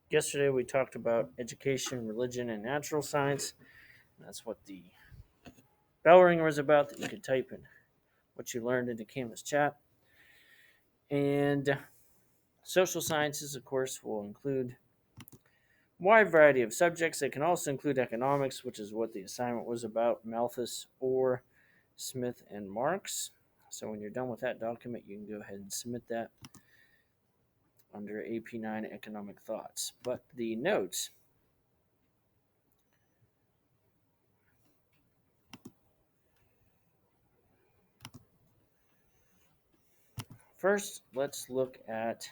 Yesterday we talked about education, religion, and natural science. That's what the bell ringer was about, that you could type in what you learned into Canvas chat. And social sciences, of course, will include a wide variety of subjects. They can also include economics, which is what the assignment was about, Malthus or Smith and Marx. So when you're done with that document, you can go ahead and submit that under AP9 Economic Thoughts. But the notes, first, let's look at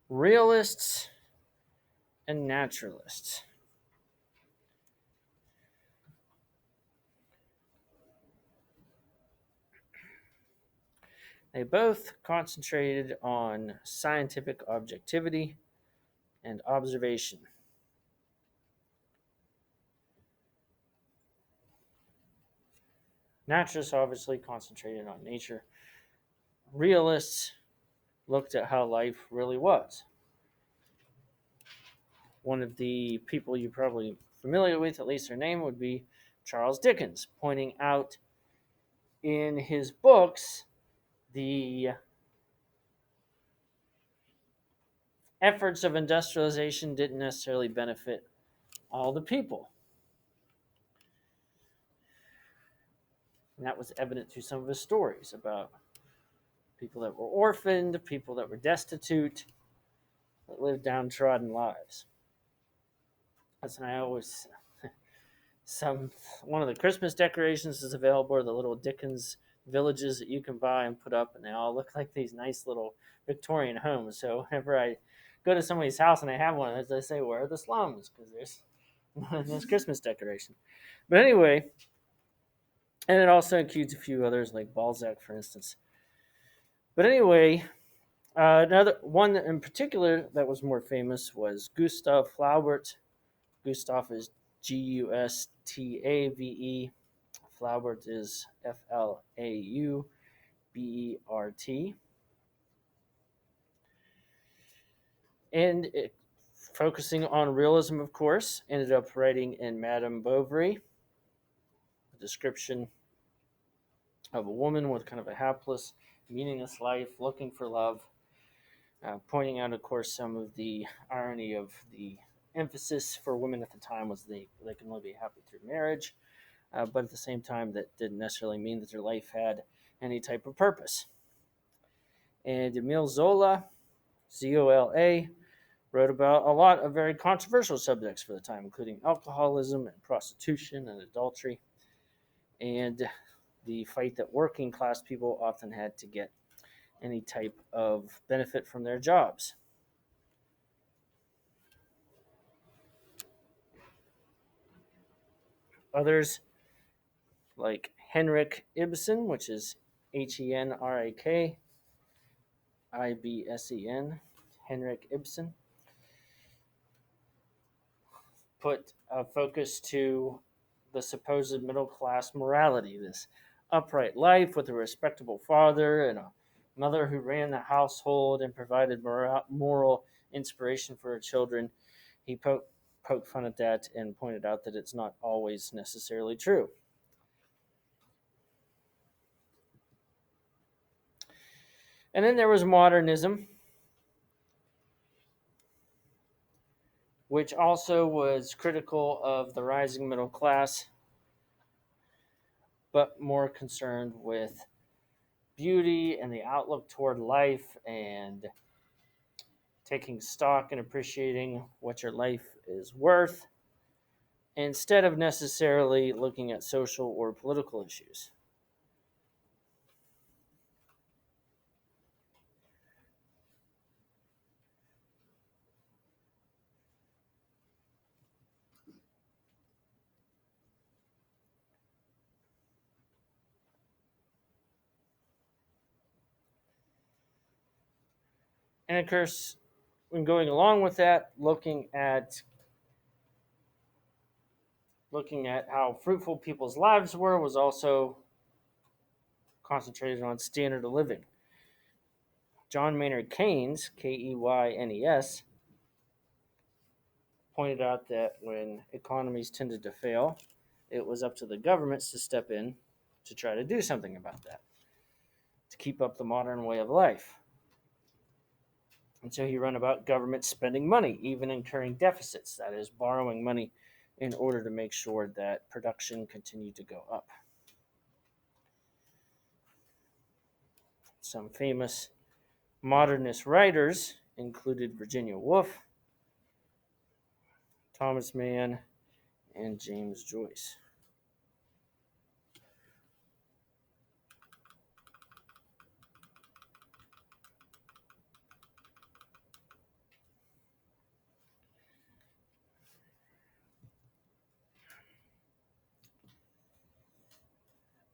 realists and naturalists. They both concentrated on scientific objectivity and observation. Naturalists obviously concentrated on nature. Realists looked at how life really was. One of the people you're probably familiar with, at least their name, would be Charles Dickens, pointing out in his books the efforts of industrialization didn't necessarily benefit all the people. And that was evident through some of his stories about people that were orphaned, people that were destitute, that lived downtrodden lives. That's I always some one of the Christmas decorations is available, or the little Dickens villages that you can buy and put up, and they all look like these nice little Victorian homes. So whenever I go to somebody's house and they have one, as they say, "Where are the slums?" Because there's Christmas decoration. But anyway, and it also includes a few others like Balzac, for instance. But anyway, another one in particular that was more famous was Gustav Flaubert. Gustav is Gustave. Flaubert is Flaubert. And focusing on realism, of course, ended up writing in Madame Bovary, a description of a woman with kind of a hapless, meaningless life, looking for love, pointing out, of course, some of the irony of the emphasis for women at the time was they can only be happy through marriage, but at the same time, that didn't necessarily mean that their life had any type of purpose. And Emile Zola, Zola, wrote about a lot of very controversial subjects for the time, including alcoholism and prostitution and adultery, and the fight that working class people often had to get any type of benefit from their jobs. Others, like Henrik Ibsen, which is Henrik Ibsen, Henrik Ibsen, put a focus to the supposed middle class morality, this upright life with a respectable father and a mother who ran the household and provided moral inspiration for her children. He poked fun at that and pointed out that it's not always necessarily true. And then there was modernism, which also was critical of the rising middle class, but more concerned with beauty and the outlook toward life and taking stock and appreciating what your life is worth instead of necessarily looking at social or political issues. And of course, when going along with that, looking at how fruitful people's lives were was also concentrated on standard of living. John Maynard Keynes, Keynes, pointed out that when economies tended to fail, it was up to the governments to step in to try to do something about that, to keep up the modern way of life. And so he ran about government spending money, even incurring deficits, that is, borrowing money in order to make sure that production continued to go up. Some famous modernist writers included Virginia Woolf, Thomas Mann, and James Joyce.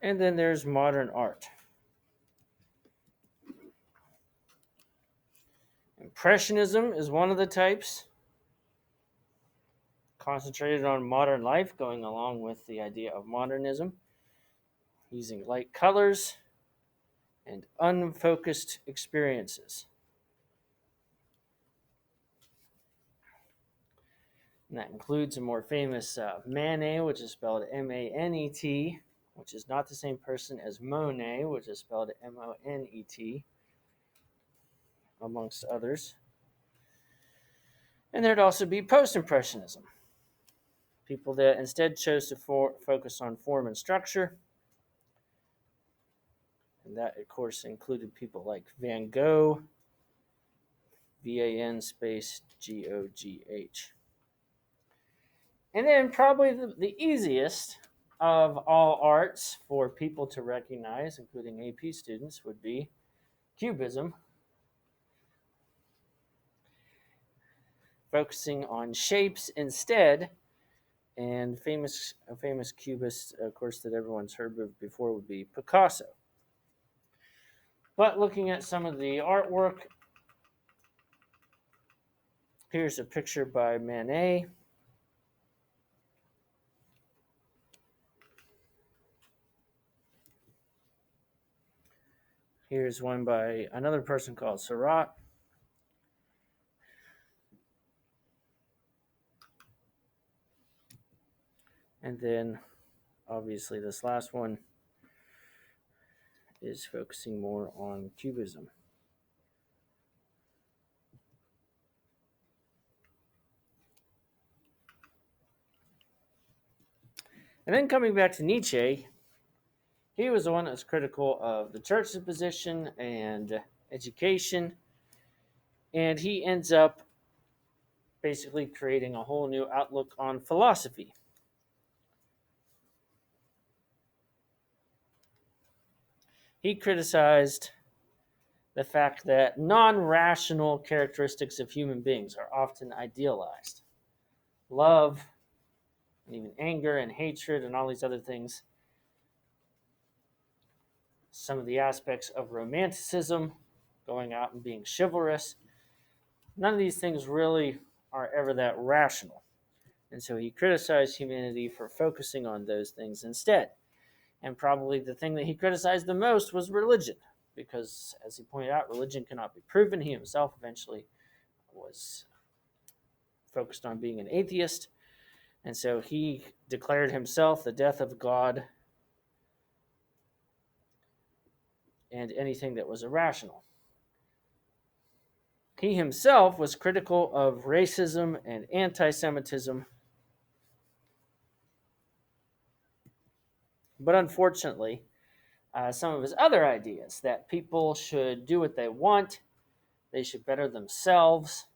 And then there's modern art. Impressionism is one of the types, concentrated on modern life, going along with the idea of modernism, using light colors and unfocused experiences. And that includes a more famous Manet, which is spelled M-A-N-E-T, which is not the same person as Monet, which is spelled M-O-N-E-T, amongst others. And there'd also be post-impressionism, people that instead chose to focus on form and structure. And that, of course, included people like Van Gogh, V-A-N space G-O-G-H. And then probably the easiest of all arts for people to recognize, including AP students, would be Cubism, focusing on shapes instead. And a famous Cubist, of course, that everyone's heard of before would be Picasso. But looking at some of the artwork, here's a picture by Manet. Here's one by another person called Seurat. And then, obviously, this last one is focusing more on Cubism. And then coming back to Nietzsche, he was the one that was critical of the church's position and education. And he ends up basically creating a whole new outlook on philosophy. He criticized the fact that non-rational characteristics of human beings are often idealized. Love, and even anger and hatred and all these other things. Some of the aspects of romanticism, going out and being chivalrous. None of these things really are ever that rational. And so he criticized humanity for focusing on those things instead. And probably the thing that he criticized the most was religion, because, as he pointed out, religion cannot be proven. He himself eventually was focused on being an atheist. And so he declared himself the death of God and anything that was irrational. He himself was critical of racism and anti-Semitism. But unfortunately, some of his other ideas, that people should do what they want, they should better themselves,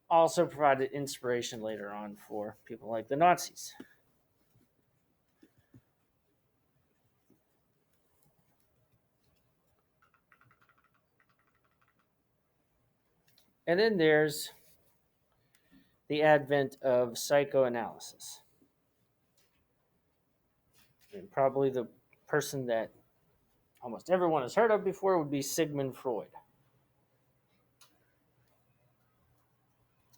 also provided inspiration later on for people like the Nazis. And then there's the advent of psychoanalysis. And probably the person that almost everyone has heard of before would be Sigmund Freud.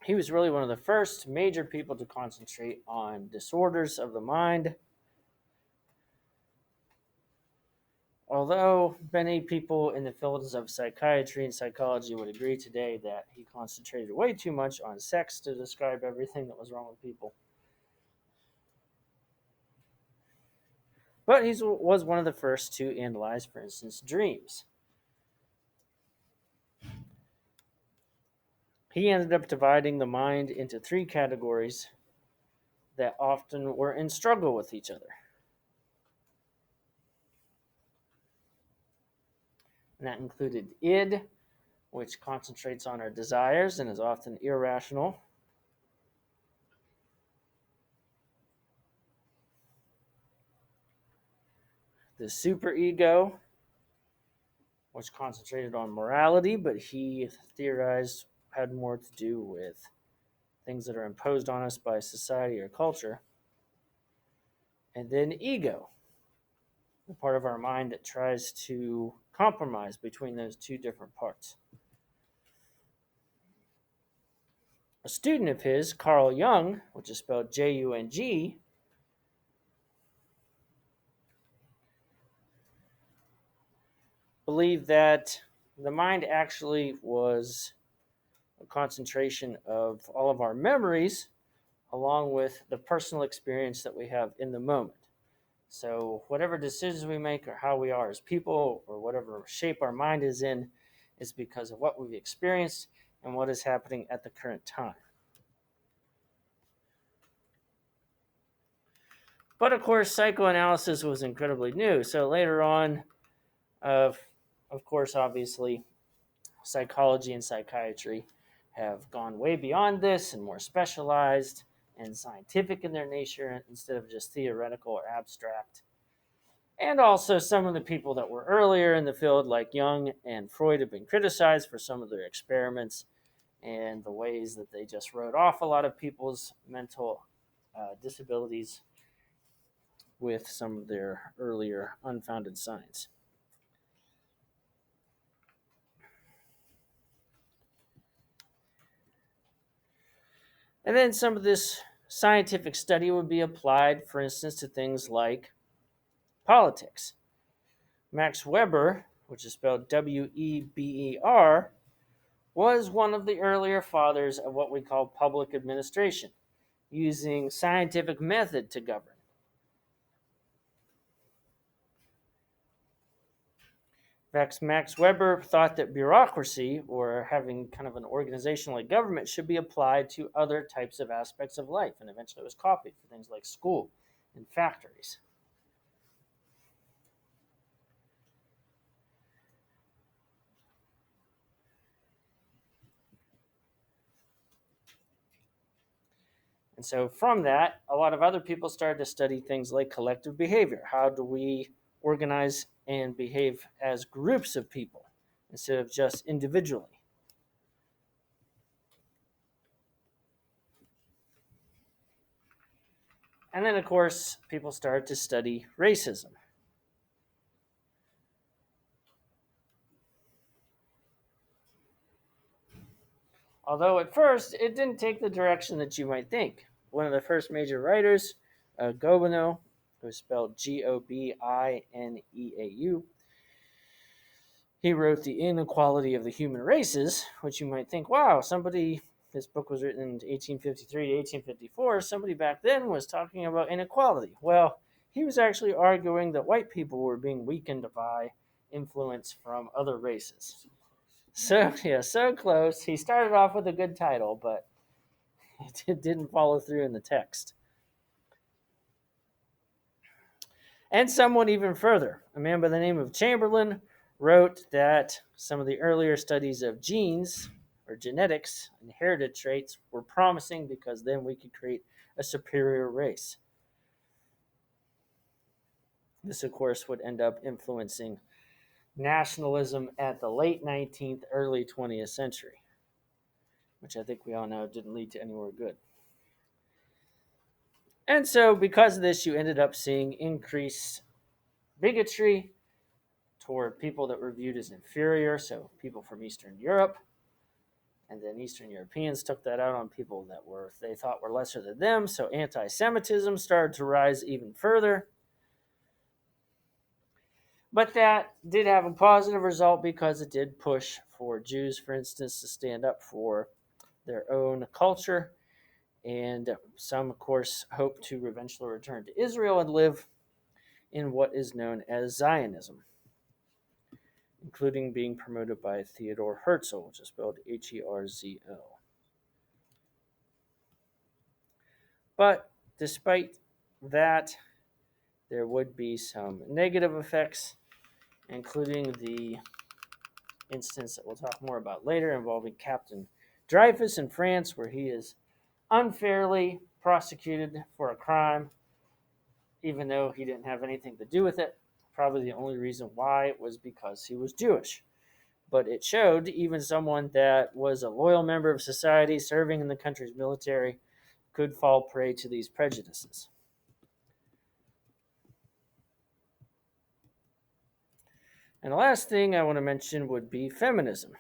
He was really one of the first major people to concentrate on disorders of the mind, although many people in the fields of psychiatry and psychology would agree today that he concentrated way too much on sex to describe everything that was wrong with people. But he was one of the first to analyze, for instance, dreams. He ended up dividing the mind into three categories that often were in struggle with each other. And that included id, which concentrates on our desires and is often irrational. The superego, which concentrated on morality, but he theorized had more to do with things that are imposed on us by society or culture. And then ego, the part of our mind that tries to compromise between those two different parts. A student of his, Carl Jung, which is spelled Jung, believed that the mind actually was a concentration of all of our memories along with the personal experience that we have in the moment. So, whatever decisions we make or how we are as people or whatever shape our mind is in is because of what we've experienced and what is happening at the current time. But of course, psychoanalysis was incredibly new. So, later on, of course, obviously, psychology and psychiatry have gone way beyond this and more specialized and scientific in their nature instead of just theoretical or abstract. And also, some of the people that were earlier in the field, like Jung and Freud, have been criticized for some of their experiments and the ways that they just wrote off a lot of people's mental disabilities with some of their earlier unfounded science. And then some of this scientific study would be applied, for instance, to things like politics. Max Weber, which is spelled Weber, was one of the earlier fathers of what we call public administration, using scientific method to govern. In fact, Max Weber thought that bureaucracy, or having kind of an organization like government, should be applied to other types of aspects of life, and eventually it was copied for things like school and factories. And so from that, a lot of other people started to study things like collective behavior. How do we organize and behave as groups of people instead of just individually? And then, of course, people started to study racism. Although at first, it didn't take the direction that you might think. One of the first major writers, Gobineau, who is spelled Gobineau, he wrote The Inequality of the Human Races, which you might think, wow, this book was written in 1853 to 1854, somebody back then was talking about inequality. Well, he was actually arguing that white people were being weakened by influence from other races. So, yeah, so close. He started off with a good title, but it didn't follow through in the text. And someone even further, a man by the name of Chamberlain, wrote that some of the earlier studies of genes or genetics, inherited traits, were promising because then we could create a superior race. This, of course, would end up influencing nationalism at the late 19th, early 20th century, which I think we all know didn't lead to anywhere good. And so, because of this, you ended up seeing increased bigotry toward people that were viewed as inferior, so people from Eastern Europe. And then Eastern Europeans took that out on people that they thought were lesser than them, so anti-Semitism started to rise even further. But that did have a positive result because it did push for Jews, for instance, to stand up for their own culture. And some, of course, hope to eventually return to Israel and live in what is known as Zionism, including being promoted by Theodore Herzl, which is spelled Herzl. But despite that, there would be some negative effects, including the instance that we'll talk more about later involving Captain Dreyfus in France, where he is unfairly prosecuted for a crime, even though he didn't have anything to do with it. Probably the only reason why was because he was Jewish. But it showed even someone that was a loyal member of society serving in the country's military could fall prey to these prejudices. And the last thing I want to mention would be feminism.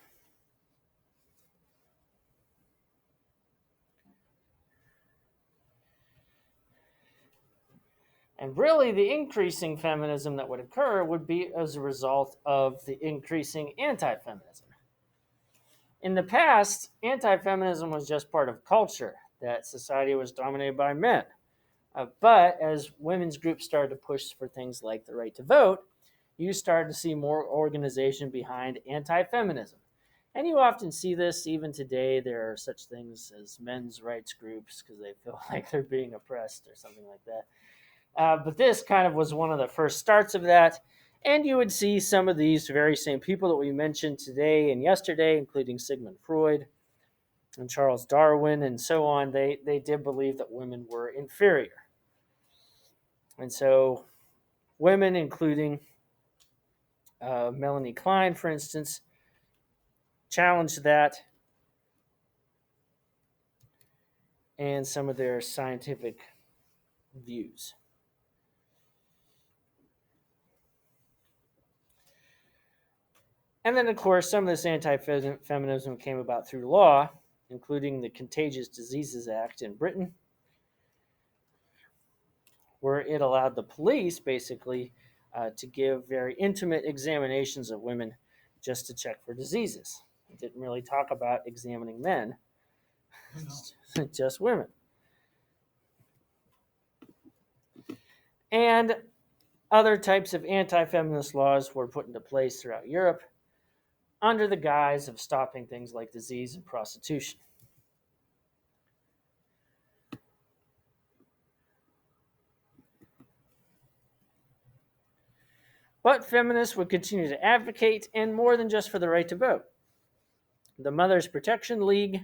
And really, the increasing feminism that would occur would be as a result of the increasing anti feminism. In the past, anti feminism was just part of culture, that society was dominated by men. But as women's groups started to push for things like the right to vote, you started to see more organization behind anti feminism. And you often see this even today. There are such things as men's rights groups because they feel like they're being oppressed or something like that. But this kind of was one of the first starts of that. And you would see some of these very same people that we mentioned today and yesterday, including Sigmund Freud and Charles Darwin and so on. They did believe that women were inferior. And so women, including Melanie Klein, for instance, challenged that and some of their scientific views. And then, of course, some of this anti-feminism came about through law, including the Contagious Diseases Act in Britain, where it allowed the police basically to give very intimate examinations of women just to check for diseases. It didn't really talk about examining men, just women. And other types of anti-feminist laws were put into place throughout Europe under the guise of stopping things like disease and prostitution. But feminists would continue to advocate, and more than just for the right to vote. The Mothers Protection League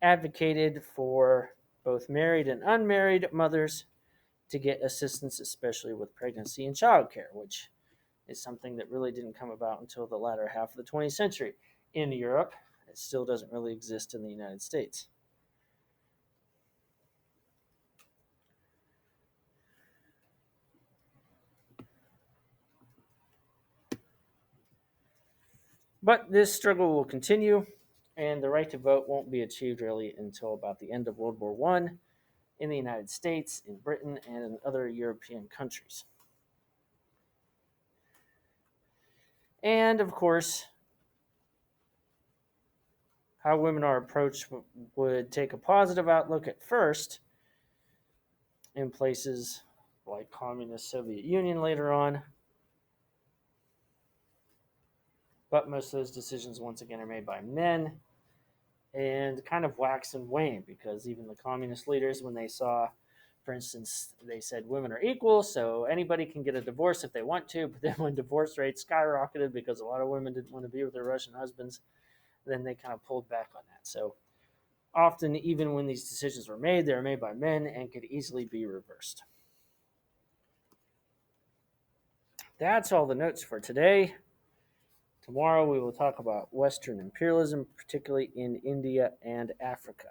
advocated for both married and unmarried mothers to get assistance, especially with pregnancy and childcare, which is something that really didn't come about until the latter half of the 20th century in Europe. It still doesn't really exist in the United States. But this struggle will continue, and the right to vote won't be achieved really until about the end of World War I in the United States, in Britain, and in other European countries. And of course, how women are approached would take a positive outlook at first in places like communist Soviet Union later on. But most of those decisions, once again, are made by men and kind of wax and wane because even the communist leaders, when they saw, for instance, they said women are equal, so anybody can get a divorce if they want to. But then when divorce rates skyrocketed because a lot of women didn't want to be with their Russian husbands, then they kind of pulled back on that. So often, even when these decisions were made, they were made by men and could easily be reversed. That's all the notes for today. Tomorrow we will talk about Western imperialism, particularly in India and Africa.